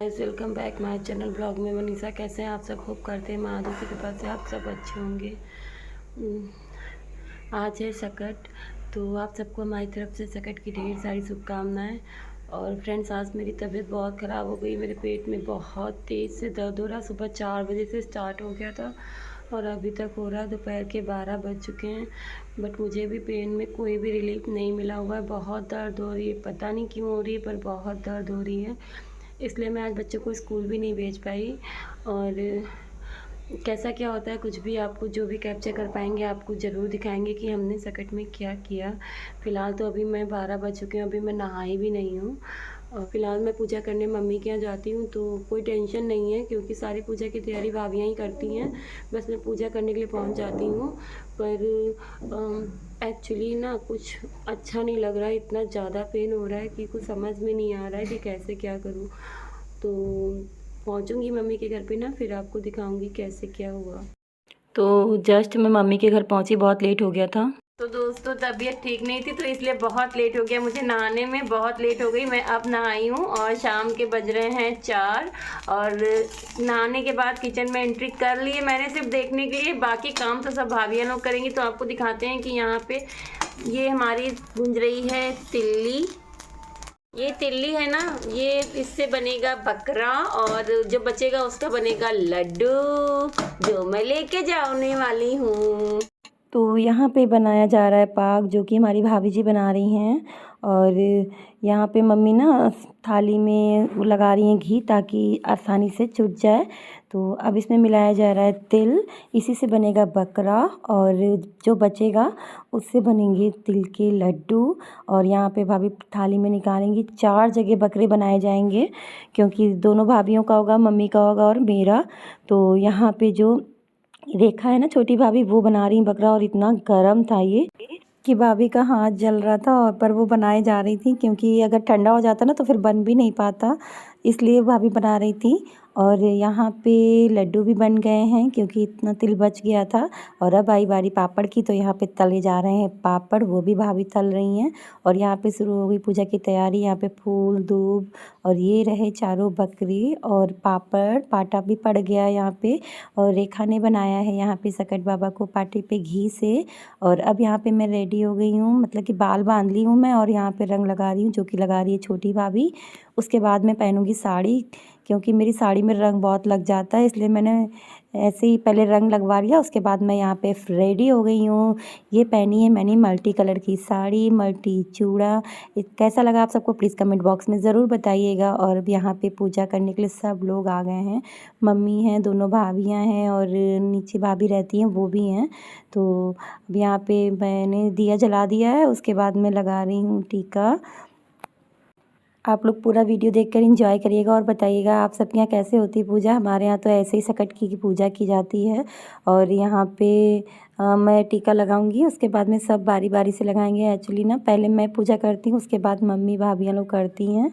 Welcome back my channel blog में मनीषा। कैसे हैं आप सब? खूब करते हैं महादेव की कृपा से आप सब अच्छे होंगे। आज है सकट, तो आप सबको हमारी तरफ से सकट की ढेर सारी शुभकामनाएं। और फ्रेंड्स, आज मेरी तबीयत बहुत ख़राब हो गई। मेरे पेट में बहुत तेज़ से दर्द हो रहा। सुबह 4 बजे से स्टार्ट हो गया था और अभी तक हो रहा है। दोपहर के 12 बज चुके हैं, बट मुझे भी पेन में कोई भी रिलीफ नहीं मिला हुआ है। बहुत दर्द हो रही है, पता नहीं क्यों हो रही है, पर बहुत दर्द हो रही है। इसलिए मैं आज बच्चों को स्कूल भी नहीं भेज पाई। और कैसा क्या होता है, कुछ भी आपको जो भी कैप्चर कर पाएंगे आपको ज़रूर दिखाएंगे कि हमने सकट में क्या किया। फ़िलहाल तो अभी मैं 12 बज चुके हैं, अभी मैं नहाई भी नहीं हूँ। और फ़िलहाल मैं पूजा करने मम्मी के यहाँ जाती हूँ, तो कोई टेंशन नहीं है क्योंकि सारी पूजा की तैयारी भाभियाँ ही करती हैं। बस मैं पूजा करने के लिए पहुँच जाती हूँ। पर एक्चुअली ना कुछ अच्छा नहीं लग रहा है। इतना ज़्यादा पेन हो रहा है कि कुछ समझ में नहीं आ रहा है कि कैसे क्या करूँ। तो पहुँचूँगी मम्मी के घर पे ना, फिर आपको दिखाऊँगी कैसे क्या हुआ। तो जस्ट मैं मम्मी के घर पहुँची, बहुत लेट हो गया था। तो दोस्तों, तबीयत ठीक नहीं थी तो इसलिए बहुत लेट हो गया मुझे नहाने में, बहुत लेट हो गई। मैं अब नहाई हूँ और शाम के बज रहे हैं 4। और नहाने के बाद किचन में एंट्री कर लिए मैंने, सिर्फ देखने के लिए। बाकी काम तो सब भाभियाँ लोग करेंगी। तो आपको दिखाते हैं कि यहाँ पे ये हमारी गूंज रही है तिल्ली। ये तिल्ली है ना, ये इससे बनेगा बकरा और जो बचेगा उसका बनेगा लड्डू, जो मैं लेके जाने वाली हूँ। तो यहाँ पे बनाया जा रहा है पाक, जो कि हमारी भाभी जी बना रही हैं। और यहाँ पे मम्मी ना थाली में वो लगा रही हैं घी, ताकि आसानी से छूट जाए। तो अब इसमें मिलाया जा रहा है तिल, इसी से बनेगा बकरा और जो बचेगा उससे बनेंगे तिल के लड्डू। और यहाँ पे भाभी थाली में निकालेंगी। 4 जगह बकरे बनाए जाएंगे क्योंकि दोनों भाभियों का होगा, मम्मी का होगा और मेरा। तो यहाँ पे जो रेखा है ना, छोटी भाभी, वो बना रही बकरा। और इतना गर्म था ये कि भाभी का हाथ जल रहा था। और पर वो बनाए जा रही थी क्योंकि अगर ठंडा हो जाता ना तो फिर बन भी नहीं पाता, इसलिए भाभी बना रही थी। और यहाँ पे लड्डू भी बन गए हैं क्योंकि इतना तिल बच गया था। और अब आई बारी पापड़ की, तो यहाँ पे तले जा रहे हैं पापड़, वो भी भाभी तल रही हैं। और यहाँ पे शुरू हो गई पूजा की तैयारी। यहाँ पे फूल दूब और ये रहे चारों बकरी और पापड़, पाटा भी पड़ गया यहाँ पे। और रेखा ने बनाया है यहाँ पे सकट बाबा को पाटे पे घी से। और अब यहाँ पे मैं रेडी हो गई हूँ, मतलब कि बाल बांध ली हूँ मैं। और यहाँ पे रंग लगा रही हूँ, जो कि लगा रही है छोटी भाभी। उसके बाद मैं पहनूंगी साड़ी, क्योंकि मेरी साड़ी में रंग बहुत लग जाता है, इसलिए मैंने ऐसे ही पहले रंग लगवा लिया। उसके बाद मैं यहाँ पे रेडी हो गई हूँ। ये पहनी है मैंने मल्टी कलर की साड़ी, मल्टी चूड़ा। कैसा लगा आप सबको प्लीज़ कमेंट बॉक्स में ज़रूर बताइएगा। और अब यहाँ पे पूजा करने के लिए सब लोग आ गए हैं। मम्मी हैं, दोनों भाभियाँ हैं और नीचे भाभी रहती हैं वो भी हैं। तो अब यहाँ पे मैंने दिया जला दिया है। उसके बाद मैं लगा रही हूँ टीका। आप लोग पूरा वीडियो देखकर एंजॉय करिएगा और बताइएगा आप सबके यहाँ कैसे होती है पूजा। हमारे यहाँ तो ऐसे ही सकट की पूजा की जाती है। और यहाँ पे मैं टीका लगाऊंगी, उसके बाद में सब बारी बारी से लगाएंगे। एक्चुअली ना पहले मैं पूजा करती हूँ, उसके बाद मम्मी भाभियाँ लोग करती हैं।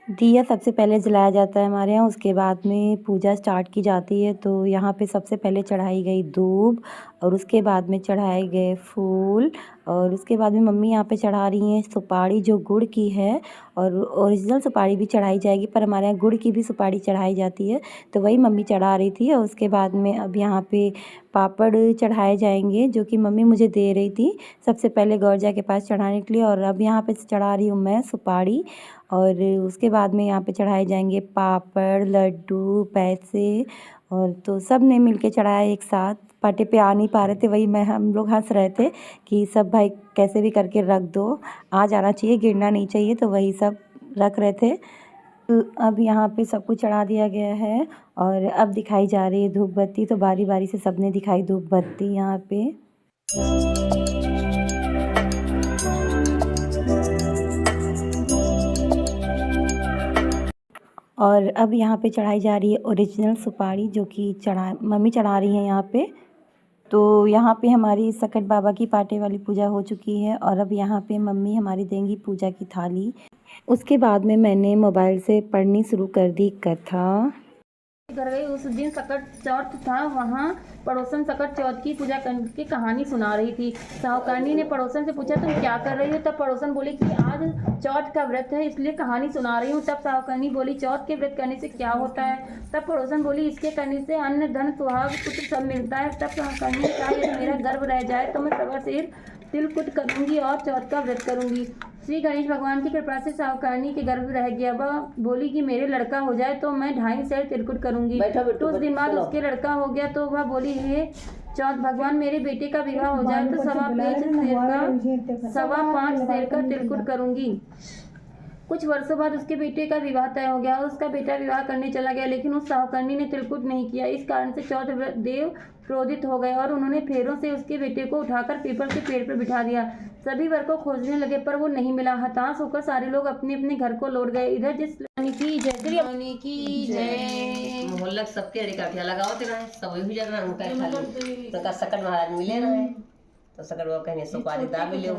दिया सबसे पहले जलाया जाता है हमारे यहाँ, उसके बाद में पूजा स्टार्ट की जाती है। तो यहाँ पे सबसे पहले चढ़ाई गई दूब और उसके बाद में चढ़ाए गए फूल। और उसके बाद में मम्मी यहाँ पे चढ़ा रही हैं सुपारी, जो गुड़ की है। और ओरिजिनल सुपारी भी चढ़ाई जाएगी, पर हमारे यहाँ गुड़ की भी सुपारी चढ़ाई जाती है, तो वही मम्मी चढ़ा रही थी। और उसके बाद में अब यहाँ पे पापड़ चढ़ाए जाएंगे, जो कि मम्मी मुझे दे रही थी सबसे पहले गौरजा के पास चढ़ाने के लिए। और अब यहाँ पे चढ़ा रही हूँ मैं सुपारी। और उसके बाद में यहाँ पे चढ़ाए जाएंगे पापड़, लड्डू, पैसे। और तो सब ने मिलके चढ़ाया एक साथ। पाटे पे आ नहीं पा रहे थे, वही हम लोग हंस रहे थे कि सब भाई कैसे भी करके रख दो, आ जाना चाहिए, गिरना नहीं चाहिए, तो वही सब रख रहे थे। तो अब यहाँ पे सब कुछ चढ़ा दिया गया है। और अब दिखाई जा रही है धूप बत्ती, तो बारी बारी से सबने दिखाई धूप बत्ती यहाँ पे। और अब यहाँ पे चढ़ाई जा रही है ओरिजिनल सुपारी, जो कि मम्मी चढ़ा रही हैं यहाँ पे। तो यहाँ पे हमारी सकट बाबा की पाटे वाली पूजा हो चुकी है। और अब यहाँ पे मम्मी हमारी देंगी पूजा की थाली। उसके बाद में मैंने मोबाइल से पढ़नी शुरू कर दी कथा। घर गई उस दिन सकट चौथ था, वहाँ पड़ोसन सकट चौथ की पूजा की कहानी सुना रही थी। साहूकारनी ने पड़ोसन से पूछा तुम क्या कर रही हो? तब पड़ोसन बोली कि आज चौथ का व्रत है इसलिए कहानी सुना रही हूँ। तब साहूकारनी बोली चौथ के व्रत करने से क्या होता है? तब पड़ोसन बोली इसके करने से अन्न धन सुहाग पुत्र सब मिलता है। तब साहूकारनी ने कहा यदि मेरा गर्भ रह जाए तो मैं सवा सेर तिलकुट करूंगी और चौथ का व्रत करूंगी। श्री गणेश भगवान की कृपा से साहूकारनी के गर्भ रह गया। वह बोली कि मेरे लड़का हो जाए तो मैं 2.5 सेर तिलकुट करूंगी। तो उस दिन बाद उसके लड़का हो गया तो वह बोली हे चौथ भगवान मेरे बेटे का विवाह हो जाए तो 5.25 सेर का तिलकुट करूंगी। कुछ वर्षों बाद उसके बेटे का विवाह तय हो गया और उसका बेटा विवाह करने चला गया, लेकिन उस साहूकारनी ने तिलकुट नहीं किया। इस कारण से चौथ देव क्रोधित हो गए और उन्होंने फेरों से उसके बेटे को उठाकर पीपल के पेड़ पर बिठा दिया। सभी वर को खोजने लगे पर वो नहीं मिला। हताश होकर सारे लोग अपने अपने घर को लौट गए। इधर जिस की जय मोहल्ला सबके अड़ी काठिया लगाओ तेरा है सब वही जगह उनका खाली तो का सकट महाराज मिले ना है तो सकट वो कहने सुपारी दा मिले।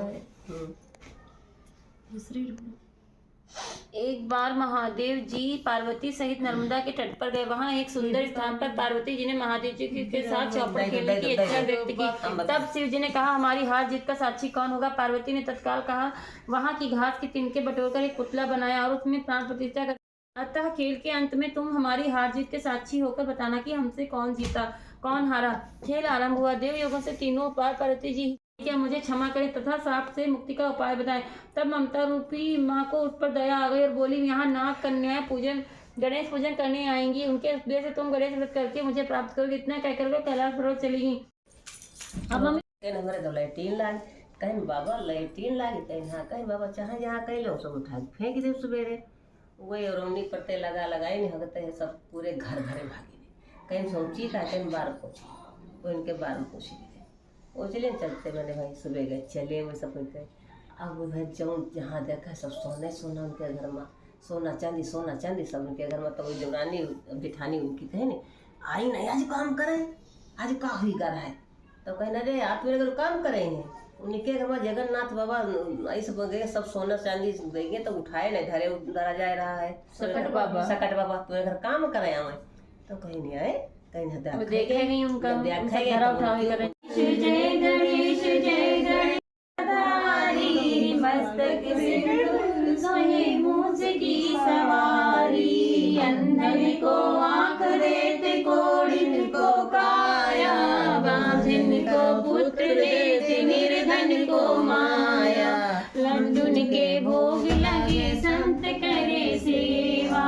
एक बार महादेव जी पार्वती सहित नर्मदा के तट पर गए। वहां एक सुंदर स्थान पर पार्वती जी ने महादेव जी के साथ चौपड़ खेलने की इच्छा व्यक्त की। तब शिव जी ने कहा हमारी हार जीत का साक्षी कौन होगा? पार्वती ने तत्काल कहा वहां की घास के तिनके बटोरकर एक पुतला बनाया और उसमें प्राण प्रतिष्ठा कर। अतः खेल के अंत में तुम हमारी हार जीत के साक्षी होकर बताना कि हमसे कौन जीता कौन हारा। खेल आरंभ हुआ। देव योगों से तीनों उपाय पार्वती जी क्या मुझे क्षमा करें तथा साप से मुक्ति का उपाय बताएं। तब ममता रूपी माँ को उस पर दया आ गई और बोली यहाँ नाग कन्याएं पूजन गणेश पूजन करने आएंगी, उनके उपदेश से तुम गणेश व्रत करके मुझे प्राप्त करोगे। इतना कहकर वो कैलाश पर्वत चलेगी। अब मम्मी हमारे तो लैट्रीन लाग कहीं बाबा लैट्रीन लागे कहीं हाँ कहीं बाबा चाहे जहाँ कहीं लो सब उठा फेंक दे सवेरे वही रोमनी पड़ते लगाए नहीं हगते हैं सब पूरे घर घरे भागी कहीं सोची था कहीं बार पूछी वो इनके बार में पूछी वो चले चलते मैंने भाई सुबह गए चले वो सब बोलते अब भाई जाऊँ जहाँ देखा सब सोने सोना उनके घर में सोना चांदी सब उनके घर में। तो वही देवरानी बिठानी उनकी कहे नहीं आई नहीं आज काम करें आज का हुई कर है तो कहना रे आप मेरे घर काम करेंगे उनके घर में जगन्नाथ बाबा ऐसे गए सब सोना चांदी देंगे तो उठाए नहीं धरे धरा जा रहा है सकट बाबा तुम्हारे घर काम करे मैं तो कहीं नहीं आए कहीं नहीं देखेंगे उनका जय गणेश मस्तक सोहे मूंछ की सवारी अंधन को आँख देते कोढ़िन को काया बांझिन को पुत्र देते निर्धन को माया लड्डून के भोग लगे संत करे सेवा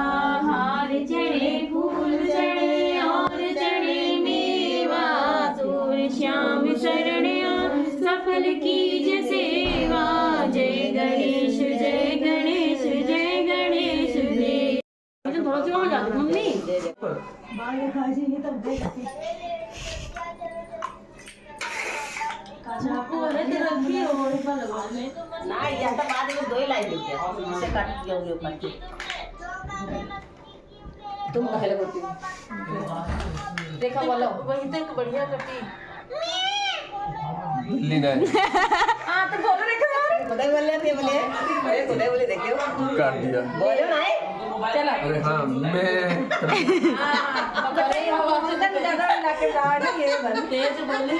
हार चढ़े फूल चढ़े और चढ़े मेवा सूर श्याम शरणिया सफल कीज सेवा जय गणेश जय गणेश जय गणेश जय। थोड़ा सा हो जाता मम्मी तुम पहले बोलती देखा बोलो वही तक बढ़िया करती हाँ तो बोलो रे खुदाई बोल रहे थे बोले खुदाई बोले देखियो काट दिया बोलो ना चला अरे हाँ मैं तेज बोले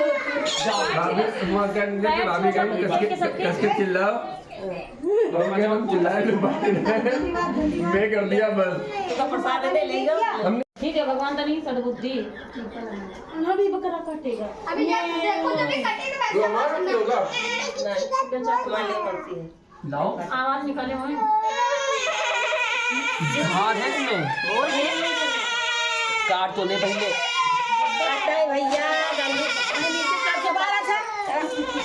भाभी कस के चिल्लाओ हम चिल्लाए मैं कर दिया बस तो प्रसाद दे ले लो ठीक है भगवान तो नहीं सद्बुद्धि अभी बकरा काटेगा अभी देखो जब भी कटेगा तो हमारा क्या होगा मारने पड़ती है लाओ आवाज निकाले हुए हाथ है इसमें काट तो नहीं पहले भैया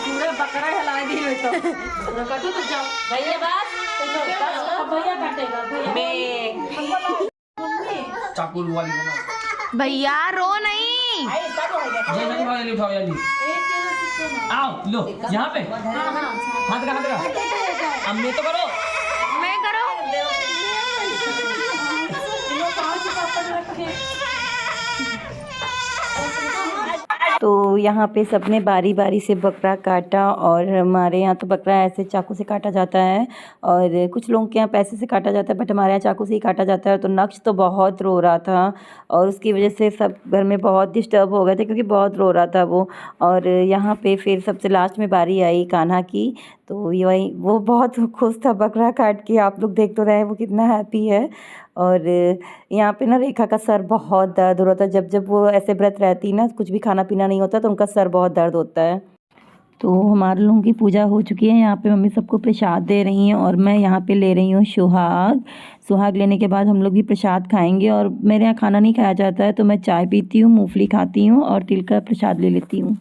पूरा बकरा हिला दी तो कटो तो जाओ भैया बस भैया काटेगा भैया चाकू वाली बना भैया रो नहीं ये नहीं वाली उठाओ यानी आओ लो यहाँ पे हाथ का अब मैं तो करो मैं करो तो तो यहाँ पे सबने बारी बारी से बकरा काटा और हमारे यहाँ तो बकरा ऐसे चाकू से काटा जाता है और कुछ लोगों के यहाँ पैसे से काटा जाता है, बट हमारे यहाँ चाकू से ही काटा जाता है। तो नक्श तो बहुत रो रहा था और उसकी वजह से सब घर में बहुत डिस्टर्ब हो गए थे क्योंकि बहुत रो रहा था वो। और यहाँ पे फिर सबसे लास्ट में बारी आई कान्हा की, तो ये वो बहुत खुश था बकरा काट के। आप लोग देख तो रहे हैं वो कितना हैप्पी है। और यहाँ पे ना रेखा का सर बहुत दर्द हो रहा था। जब जब वो ऐसे व्रत रहती ना, कुछ भी खाना पीना नहीं होता तो उनका सर बहुत दर्द होता है। तो हमारे लोगों की पूजा हो चुकी है। यहाँ पे मम्मी सबको प्रसाद दे रही हैं और मैं यहाँ पे ले रही हूँ सुहाग लेने के बाद हम लोग भी प्रसाद खाएंगे। और मेरे यहाँ खाना नहीं खाया जाता है तो मैं चाय पीती हूँ, मूंगफली खाती हूँ और तिल का प्रसाद ले लेती हूँ।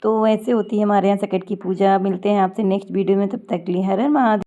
तो वैसे होती है हमारे यहाँ सकट की पूजा। मिलते हैं आपसे नेक्स्ट वीडियो में, तब तक के लिए हर हर महादेव।